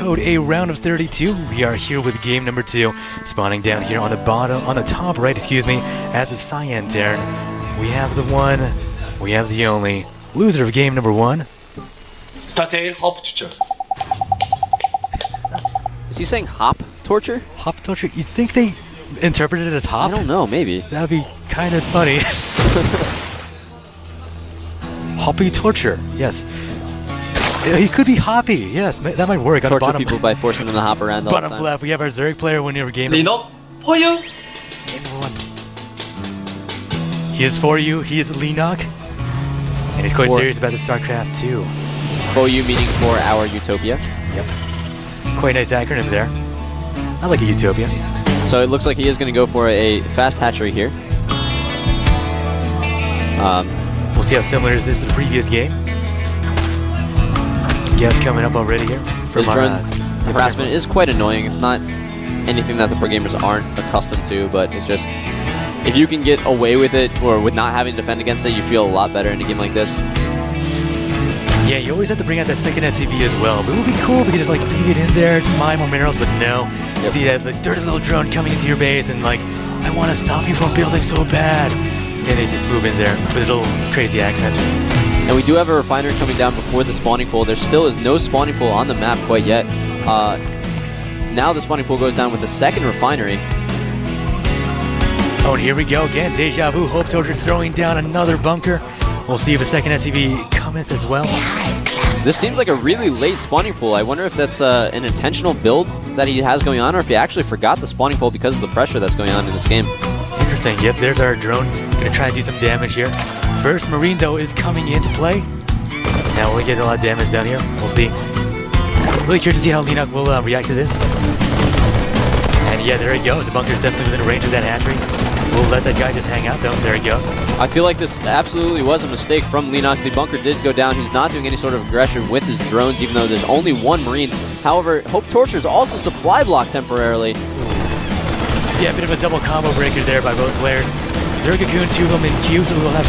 episode, a round of 32. We are here with game number 2, spawning down here on the bottom, on the top right, as the Cyan Terran. We have the one, we have the only loser of game number 1. Starcraft hop 추천. Is he saying hop torture? Hop torture? You'd think they interpreted it as hop? I don't know, maybe. That'd be kind of funny. Hoppy torture, yes. He could be hoppy, yes, that might work. Torture people by forcing them to hop around all the time. Bottom left, we have our Zerg player winning over game Leenock for you. Game number 1. He is for you, he is Leenock. And he's quite serious about the Starcraft 2. For you meaning for our Utopia. Yep. Quite a nice acronym there. I like a Utopia. So it looks like he is going to go for a fast hatchery here. We'll see how similar is this to the previous game. Guess coming up already here. His drone harassment is quite annoying. It's not anything that the pro gamers aren't accustomed to, but it's just, if you can get away with it or with not having to defend against it, you feel a lot better in a game like this. Yeah, you always have to bring out that second SCV as well. But it would be cool if you could just like leave it in there to mine more minerals, but no. You see that like, dirty little drone coming into your base and like, I want to stop you from building so bad. And they just move in there with a little crazy accent. And we do have a refinery coming down before the spawning pool. There still is no spawning pool on the map quite yet. Now the spawning pool goes down with the second refinery. Oh, and here we go again. Deja vu. Hope Torture throwing down another bunker. We'll see if a second SCV cometh as well. This seems like a really late spawning pool. I wonder if that's an intentional build that he has going on, or if he actually forgot the spawning pool because of the pressure that's going on in this game. Interesting. Yep, there's our drone. Gonna try and do some damage here. First Marine, though, is coming into play. Now we'll get a lot of damage down here. We'll see. Really curious to see how Leenock will react to this. And yeah, there he goes. The bunker's definitely within range of that hatchery. We'll let that guy just hang out, though. There he goes. I feel like this absolutely was a mistake from Leenock. The bunker did go down. He's not doing any sort of aggression with his drones, even though there's only one Marine. However, Hope Torture is also supply blocked temporarily. Yeah, a bit of a double combo breaker there by both players. Zerg-Cocoon, 2 of them in queue, so we'll have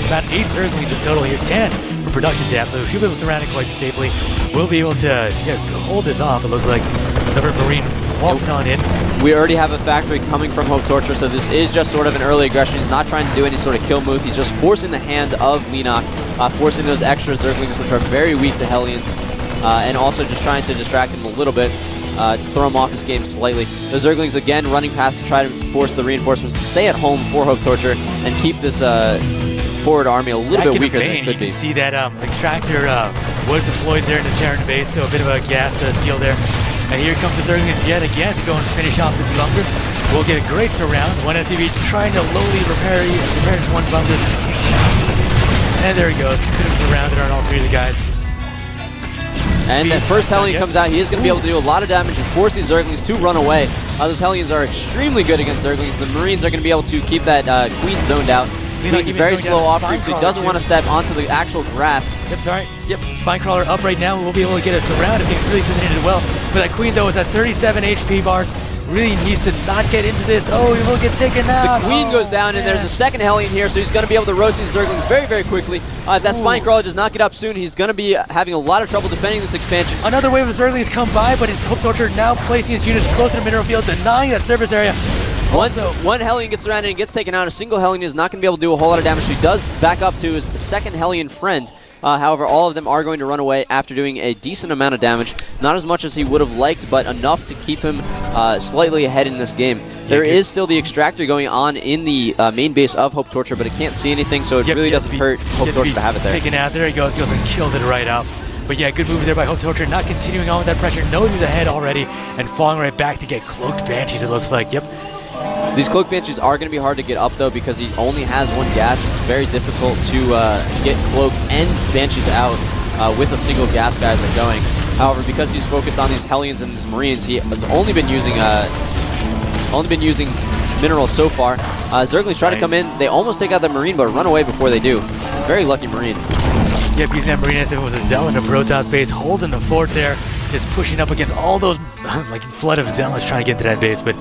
about 8 Zerglings in total here, 10 for production tab, so she'll be able to surround it quite safely. We'll be able to hold this off, it looks like. Another Marine waltzing on in. We already have a factory coming from Hope Torture, so this is just sort of an early aggression. He's not trying to do any sort of kill move. He's just forcing the hand of Leenock, forcing those extra Zerglings, which are very weak to Hellions, and also just trying to distract him a little bit. Throw him off his game slightly. The Zerglings again running past to try to force the reinforcements to stay at home for Hope Torture and keep this forward army a little bit weaker than it could be. You can see that extractor was deployed there in the Terran base, so a bit of a gas steal there. And here comes the Zerglings yet again to go and finish off this bunker. We'll get a great surround. One SCV trying to lowly repair one bunker. And there he goes. Could have surrounded on all 3 of the guys. And that first Hellion comes out, he is going to be able to do a lot of damage and force these Zerglings to run away. Those Hellions are extremely good against Zerglings. The Marines are going to be able to keep that Queen zoned out. Queen very slow off creep, so he doesn't want to step onto the actual grass. Yep, sorry. Yep, Spinecrawler up right now. We'll be able to get a surround if he really positioned it well. But that Queen, though, is at 37 HP bars. Really needs to not get into this. Oh, he will get taken out. The Queen goes down, and there's a second Hellion here, so he's going to be able to roast these Zerglings very, very quickly. If that Spinecrawler does not get up soon, he's going to be having a lot of trouble defending this expansion. Another wave of Zerglings come by, but it's Hope Torture now placing his units close to the mineral field, denying that surface area. Once one Hellion gets surrounded and gets taken out, a single Hellion is not going to be able to do a whole lot of damage, so he does back up to his second Hellion friend. However, all of them are going to run away after doing a decent amount of damage. Not as much as he would have liked, but enough to keep him slightly ahead in this game. There is still the extractor going on in the main base of Hope Torture, but it can't see anything, so it really doesn't hurt Hope Torture to have it there. Taken out. There he goes and killed it right out. But yeah, good move there by Hope Torture, not continuing on with that pressure, knows he's ahead already, and falling right back to get Cloaked Banshees, it looks like. Yep. These Cloaked Banshees are going to be hard to get up, though, because he only has 1 gas. It's very difficult to get Cloak and Banshees out with a single gas guy as they're going. However, because he's focused on these Hellions and these Marines, he has only been using minerals so far. Zerglings try to come in. They almost take out the Marine, but run away before they do. Very lucky Marine. Yep, using that Marine as if it was a Zealot in a Protoss base, holding the fort there, just pushing up against all those like flood of Zealots trying to get into that base. But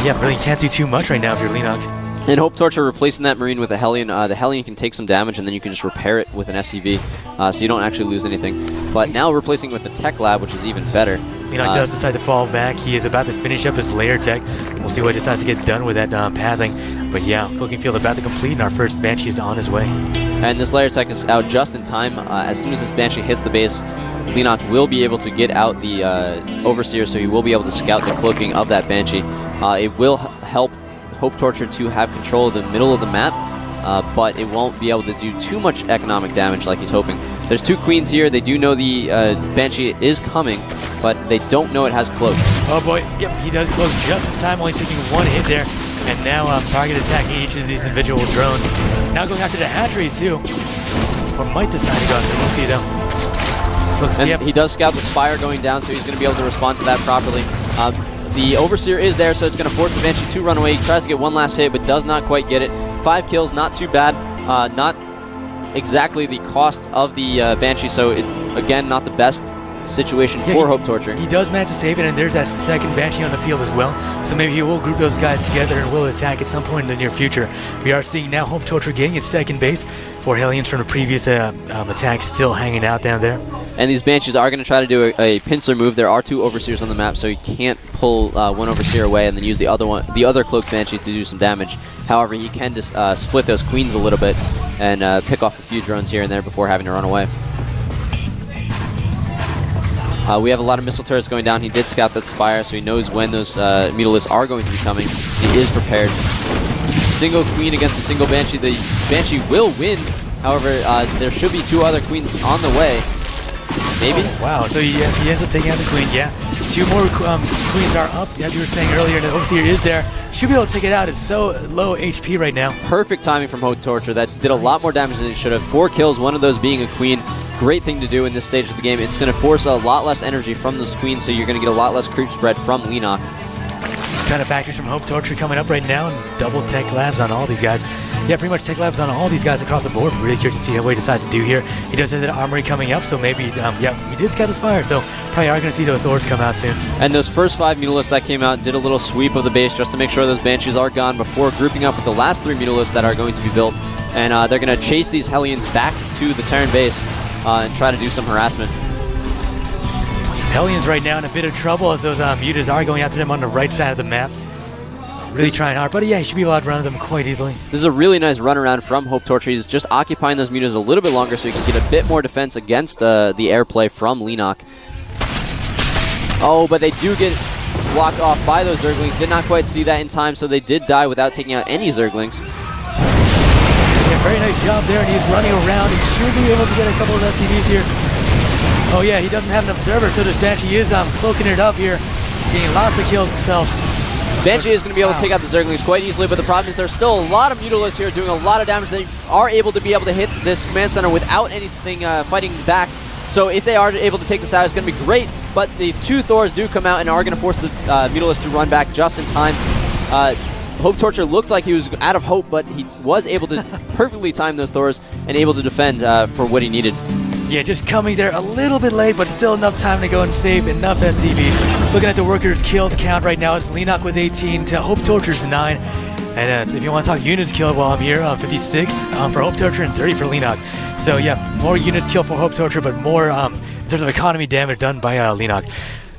yeah, really can't do too much right now if you're Leenock. And Hope Torture replacing that Marine with a Hellion. The Hellion can take some damage, and then you can just repair it with an SCV, so you don't actually lose anything. But now replacing with the Tech Lab, which is even better. Leenock does decide to fall back. He is about to finish up his layer tech. We'll see what he decides to get done with that pathing. But yeah, cooking field about to complete, and our first Banshee is on his way. And this layer tech is out just in time. As soon as this Banshee hits the base, Leenock will be able to get out the Overseer, so he will be able to scout the cloaking of that Banshee. It will help Hope Torture to have control of the middle of the map, but it won't be able to do too much economic damage like he's hoping. There's 2 queens here. They do know the Banshee is coming, but they don't know it has cloak. Oh boy, yep, he does cloak just in time, only taking 1 hit there. And now target attacking each of these individual drones. Now going after the hatchery too. Or might decide to go after, we'll see though. Looks, And yep. he does scout the Spire going down, so he's going to be able to respond to that properly. The Overseer is there, so it's going to force the Banshee to run away. He tries to get 1 last hit, but does not quite get it. 5 kills, not too bad. Not exactly the cost of the Banshee, so again, not the best situation for Hope Torture. He does manage to save it, and there's that second Banshee on the field as well. So maybe he will group those guys together and will attack at some point in the near future. We are seeing now Hope Torture getting his second base. 4 Hellions from the previous attack still hanging out down there. And these Banshees are going to try to do a pincer move. There are 2 Overseers on the map, so he can't pull 1 Overseer away and then use the other Cloaked Banshees to do some damage. However, he can just split those Queens a little bit and pick off a few drones here and there before having to run away. We have a lot of missile turrets going down. He did scout that Spire, so he knows when those Mutalisks are going to be coming. He is prepared. Single Queen against a single Banshee. The Banshee will win. However, there should be 2 other Queens on the way. Maybe? Oh, wow, so he ends up taking out the Queen, yeah. 2 more Queens are up, as you were saying earlier, and the Overseer is there. Should be able to take it out. It's so low HP right now. Perfect timing from Hope Torture. That did a lot more damage than it should have. 4 kills, 1 of those being a Queen. Great thing to do in this stage of the game. It's going to force a lot less energy from those Queens, so you're going to get a lot less creep spread from Leenock. Ton of factors from Hope Torture coming up right now, and double Tech Labs on all these guys. Yeah, pretty much Tech Labs on all these guys across the board. Really curious to see what he decides to do here. He does have that Armory coming up, so maybe, yeah, he did scout the Spire, so probably are going to see those Swords come out soon. And those first 5 Mutalisks that came out did a little sweep of the base just to make sure those Banshees are gone before grouping up with the last 3 Mutalisks that are going to be built. And they're going to chase these Hellions back to the Terran base and try to do some harassment. Hellions right now in a bit of trouble as those Mutas are going after them on the right side of the map. Really trying hard, but yeah, he should be able to run them quite easily. This is a really nice run around from Hope Torture. He's just occupying those Mutas a little bit longer so he can get a bit more defense against the airplay from Leenock. Oh, but they do get blocked off by those Zerglings. Did not quite see that in time, so they did die without taking out any Zerglings. Yeah, very nice job there, and he's running around. He should be able to get a couple of SCVs here. Oh yeah, he doesn't have an observer, so this Banshee is cloaking it up here, getting lots of kills himself. Banshee is going to be able to take out the Zerglings quite easily, but the problem is there's still a lot of Mutalisks here doing a lot of damage. They are able to be able to hit this command center without anything fighting back. So if they are able to take this out, it's going to be great. But the 2 Thors do come out and are going to force the Mutalisks to run back just in time. Hope Torture looked like he was out of hope, but he was able to perfectly time those Thors and able to defend for what he needed. Yeah, just coming there a little bit late, but still enough time to go and save enough SCVs. Looking at the workers killed count right now, it's Leenock with 18 to Hope Torture's 9. And if you want to talk units killed while I'm here, 56 for Hope Torture and 30 for Leenock. So yeah, more units killed for Hope Torture, but more in terms of economy damage done by Leenock.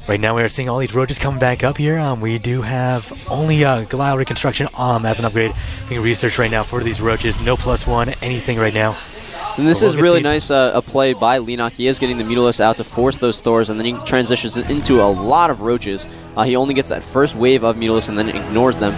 Right now we are seeing all these roaches coming back up here. We do have only Goliath Reconstruction as an upgrade being researched right now for these roaches. No +1, anything right now. And this is really nice a play by Leenock. He is getting the Mutalisks out to force those Thors, and then he transitions into a lot of roaches. He only gets that first wave of Mutalisks and then ignores them.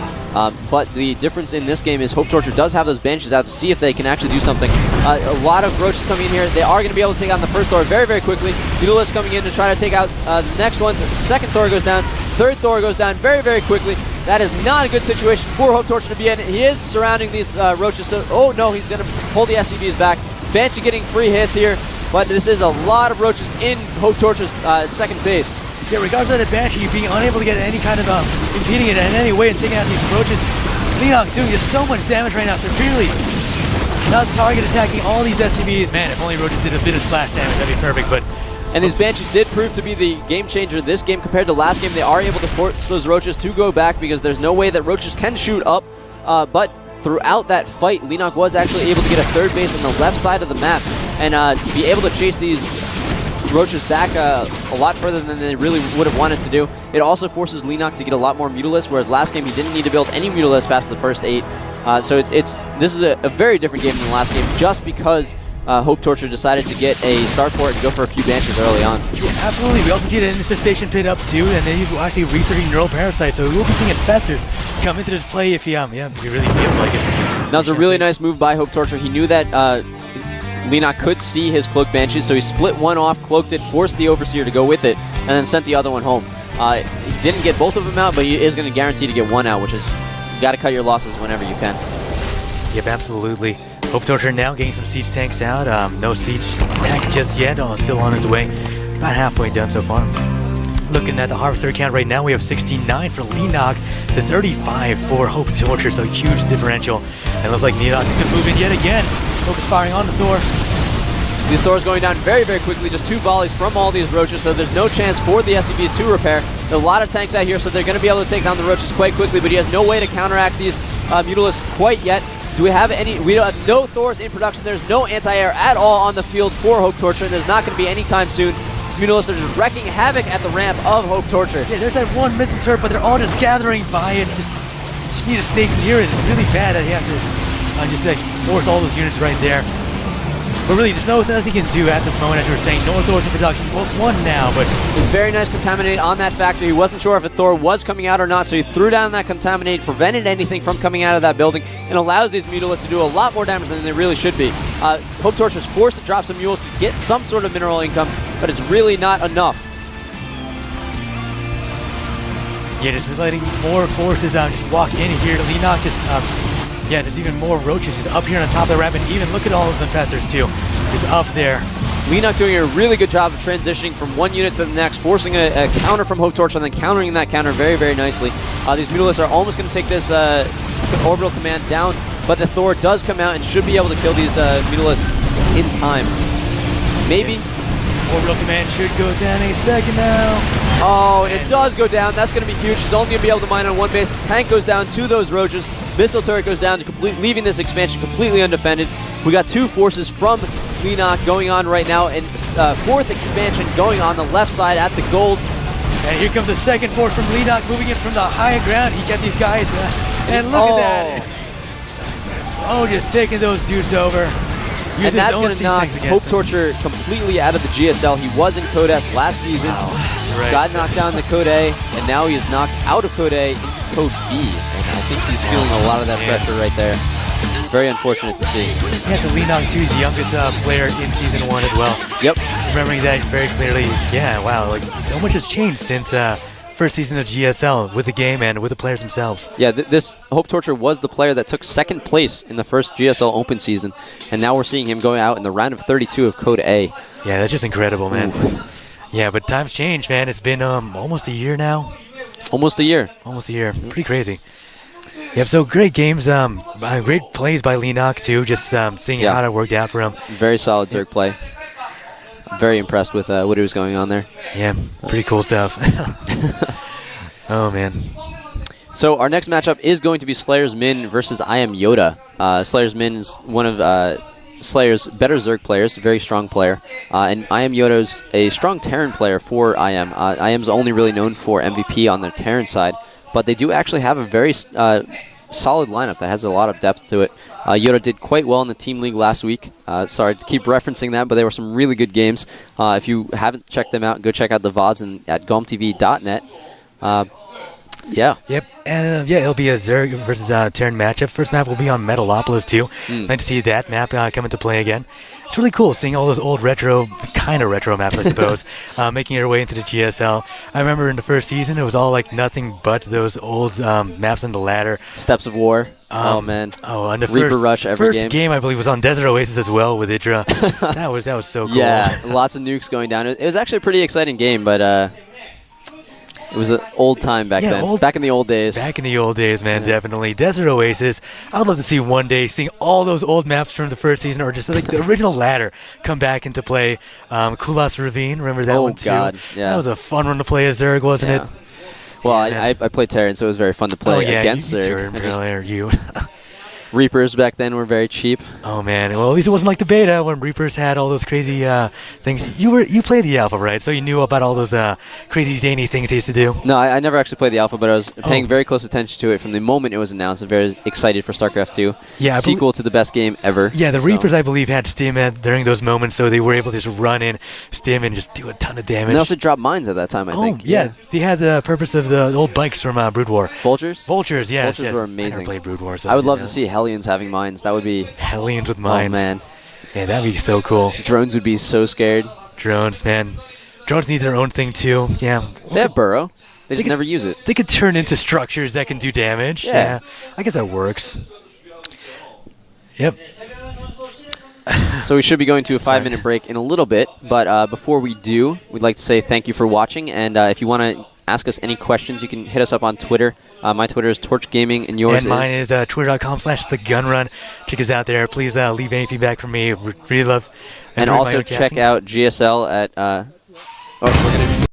But the difference in this game is Hope Torture does have those Banshees out to see if they can actually do something. A lot of roaches coming in here. They are going to be able to take out the first Thor very, very quickly. Mutalisks coming in to try to take out the next one. The second Thor goes down. Third Thor goes down very, very quickly. That is not a good situation for Hope Torture to be in. He is surrounding these roaches. So, oh no, he's going to pull the SCVs back. Banshee getting free hits here, but this is a lot of roaches in Hope Torture's second base. Yeah, regardless of the Banshee being unable to get any kind of impeding it in any way and taking out these roaches, Leenock doing just so much damage right now, severely. Not target attacking all these SCVs. Man, if only roaches did a bit of splash damage, that'd be perfect, but... And these Banshees did prove to be the game changer this game compared to last game. They are able to force those roaches to go back because there's no way that roaches can shoot up, but throughout that fight, Leenock was actually able to get a third base on the left side of the map and be able to chase these Roaches back a lot further than they really would have wanted to do. It also forces Leenock to get a lot more Mutalisks, whereas last game he didn't need to build any Mutalisks past the first 8. So this is a very different game than the last game, just because Hope Torture decided to get a Starport and go for a few Banshees early on. Yeah, absolutely. We also see the Infestation pit up too, and then he's actually researching Neural Parasites, so we will be seeing Infestors come into this play if he really feels like it. That was a really nice move by Hope Torture. He knew that Leenock could see his Cloak Banshees, so he split one off, cloaked it, forced the Overseer to go with it, and then sent the other one home. He didn't get both of them out, but he is going to guarantee to get one out, which is, you got to cut your losses whenever you can. Yep, absolutely. Hope Torture now getting some siege tanks out. No siege tank just yet, still on its way. About halfway done so far. Looking at the Harvester count right now, we have 69 for Leenock to 35 for Hope Torture, so huge differential. And it looks like Leenock is going to move in yet again. Hope is firing on the Thor. These Thors going down very, very quickly. Just 2 volleys from all these Roaches, so there's no chance for the SCVs to repair. There are a lot of tanks out here, so they're going to be able to take down the Roaches quite quickly, but he has no way to counteract these Mutalisks quite yet. Do we have any? We have no Thors in production. There's no anti-air at all on the field for Hope Torture, and there's not going to be any time soon. These Mutalisks are just wrecking havoc at the ramp of Hope Torture. Yeah, there's that one missile turret, but they're all just gathering by it. Just need to stay near it. It's really bad that he has to just force all those units right there. But really, there's nothing he can do at this moment, as you were saying. No Thors in production. Well, one now, but very nice Contaminate on that factory. He wasn't sure if a Thor was coming out or not, so he threw down that Contaminate, prevented anything from coming out of that building, and allows these Mutalisks to do a lot more damage than they really should be. Hope Torture is forced to drop some mules to get some sort of mineral income, but it's really not enough. yeah, just letting more forces just walk in here to Leenock. Yeah, there's even more Roaches just up here on top of the ramp, and even look at all those Infestors too, just up there. Leenock doing a really good job of transitioning from one unit to the next, forcing a counter from Hope Torture and then countering that counter very, very nicely. These Mutalisks are almost going to take this orbital command down, but the Thor does come out and should be able to kill these Mutalisks in time. Maybe. Orbital command should go down any second now. Oh, it does go down. That's going to be huge. She's only going to be able to mine on one base. The tank goes down to those Roaches. Missile turret goes down, leaving this expansion completely undefended. We got 2 forces from Leenock going on right now, and 4th expansion going on the left side at the gold. And here comes the second force from Leenock, moving in from the higher ground. He got these guys, and look at that. Oh, just taking those dudes over. And that's going to knock Hope Torture completely out of the GSL. He was in Code S last season, got knocked down to Code A, and now he is knocked out of Code A into Code B. And I think he's feeling a lot of that pressure right there. Very unfortunate to see. Yeah, so Leenock too, the youngest player in Season 1 as well. Yep. Remembering that very clearly. Yeah, wow, like so much has changed since first season of GSL with the game and with the players themselves. Yeah, this Hope Torture was the player that took 2nd place in the first GSL Open season, and now we're seeing him going out in the round of 32 of Code A. Yeah, that's just incredible, man. Yeah, but times change, man. It's been almost a year now. Almost a year. Almost a year. Pretty crazy. Yep, so great games. Great plays by Leenock, too, just seeing how that worked out for him. Very solid Zerg play. Very impressed with what he was going on there. Yeah, pretty cool stuff. Oh, man. So our next matchup is going to be Slayer's Min versus I Am Yoda. Slayer's Min is one of Slayer's better Zerg players, very strong player. And I Am Yoda's a strong Terran player for I Am. I Am's only really known for MVP on their Terran side, but they do actually have a very solid lineup that has a lot of depth to it. Yoda did quite well in the team league last week. Sorry to keep referencing that, but there were some really good games. If you haven't checked them out, go check out the VODs at GOMTV.net. Yeah. Yep. And it'll be a Zerg versus Terran matchup. First map will be on Metalopolis too. Nice to see that map come into play again. It's really cool seeing all those old kind of retro maps, I suppose, making their way into the GSL. I remember in the first season, it was all like nothing but those old maps on the ladder. Steps of War. Oh man. Oh, and the Reaper Rush every first game I believe was on Desert Oasis as well with Idra. that was so cool. Yeah, lots of nukes going down. It was actually a pretty exciting game, but it was an old time back then. Back in the old days. Back in the old days, man, definitely. Desert Oasis. I would love to see one day seeing all those old maps from the first season, or just like the original ladder come back into play. Kulas Ravine, remember that one too? God, yeah. That was a fun one to play as Zerg, wasn't it? Well, I played Terran, so it was very fun to play against Zerg. You. Reapers back then were very cheap. Oh man, well at least it wasn't like the beta when Reapers had all those crazy things. You played the alpha, right? So you knew about all those crazy zany things they used to do. No, I never actually played the alpha, but I was paying Oh. very close attention to it from the moment it was announced. I'm very excited for StarCraft 2. Yeah, Sequel to the best game ever. Yeah, the so. Reapers I believe had stim during those moments, so they were able to just run in, stim, and just do a ton of damage. And they also dropped mines at that time, I think. Yeah, they had the purpose of the old bikes from Brood War. Vultures? Vultures, yes. Vultures yes. were I never amazing. played Brood War, so I would love yeah. to see Hellions having mines. That would be... Hellions with mines. Oh, man. Yeah, that'd be so cool. Drones would be so scared. Drones, man. Drones need their own thing, too. Yeah. They have burrow. They just could- never use it. They could turn into structures that can do damage. Yeah. I guess that works. Yep. So we should be going to a 5-minute break in a little bit, but before we do, we'd like to say thank you for watching, and if you want to ask us any questions, you can hit us up on Twitter. My Twitter is Torch Gaming, and yours And mine is twitter.com/thegunrun. Check us out there. Please leave any feedback from me. Really love. And enjoy my also own check casting. out GSL at... we're going to